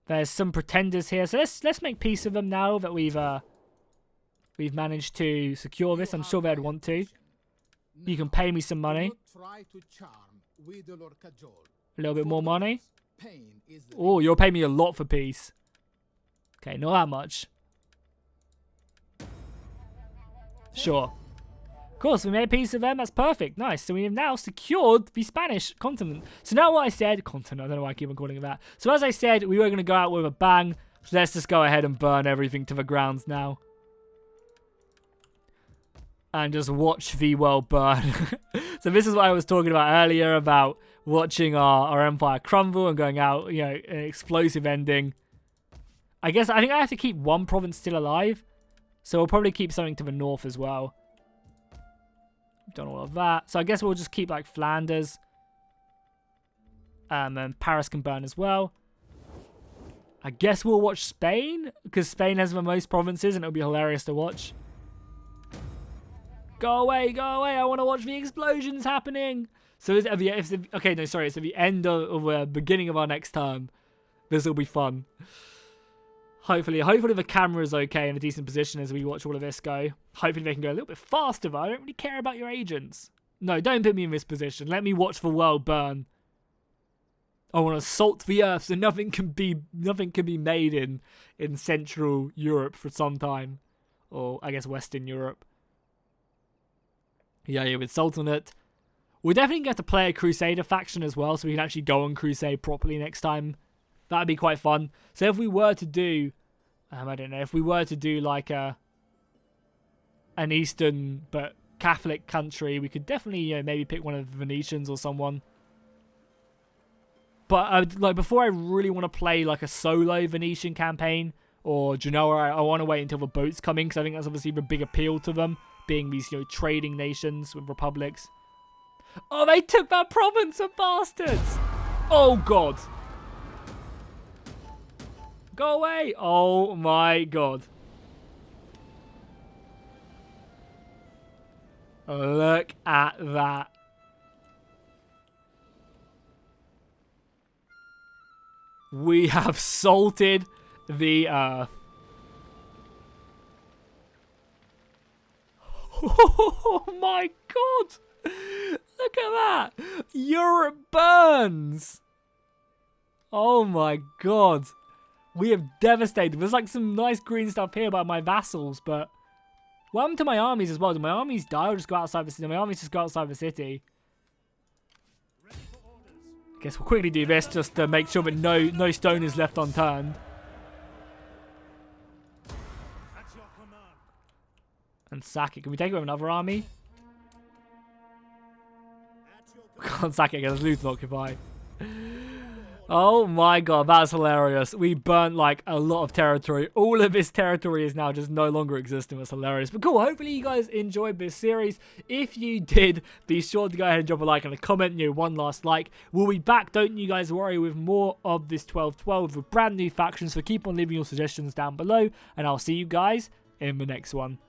There's some pretenders here, so let's make peace with them now that we've managed to secure this. I'm sure they'd want to. You can pay me some money. A little bit more money. Oh, you're paying me a lot for peace. Okay, not that much. Sure. Of course, we made peace with them. That's perfect. Nice. So we have now secured the Spanish continent. So now what I said... Continent. I don't know why I keep on calling it that. So as I said, we were going to go out with a bang. So let's just go ahead and burn everything to the ground now. And just watch the world burn. So this is what I was talking about earlier about watching our empire crumble and going out, you know, an explosive ending. I think I have to keep one province still alive. So we'll probably keep something to the north as well. Done all of that. So I guess we'll just keep like Flanders. And Paris can burn as well. I guess we'll watch Spain. Because Spain has the most provinces and it'll be hilarious to watch. Go away, go away. I want to watch the explosions happening. So it's at the it's at the end of the beginning of our next term. This will be fun. Hopefully the camera is okay in a decent position as we watch all of this go. Hopefully they can go a little bit faster, but I don't really care about your agents. No, don't put me in this position. Let me watch the world burn. I want to salt the earth so nothing can be made in Central Europe for some time. Or I guess Western Europe. Yeah, with Sultanate. We're definitely going to have to play a Crusader faction as well, so we can actually go on Crusade properly next time. That'd be quite fun. So if we were to do, I don't know, if we were to do like an Eastern but Catholic country, we could definitely, you know, maybe pick one of the Venetians or someone. But like before I really want to play like a solo Venetian campaign or Genoa, I want to wait until the boats come in because I think that's obviously the big appeal to them, being these, you know, trading nations with republics. Oh, they took that province, the bastards! Oh god. Go away! Oh my god. Look at that. We have salted the earth. Oh my god! Look at that! Europe burns! Oh my god. We have devastated. There's like some nice green stuff here by my vassals, but what happened to my armies as well? Do my armies die or just go outside the city? My armies just go outside the city. I guess we'll quickly do this just to make sure that no stone is left unturned. And sack it. Can we take it with another army? Can't sack it because Luton occupy. Oh my god, that's hilarious. We burnt like a lot of territory. All of this territory is now just no longer existing. That's hilarious. But cool, hopefully you guys enjoyed this series. If you did, be sure to go ahead and drop a like and a comment. You know, one last like. We'll be back, don't you guys worry, with more of this 12-12 with brand new factions. So keep on leaving your suggestions down below. And I'll see you guys in the next one.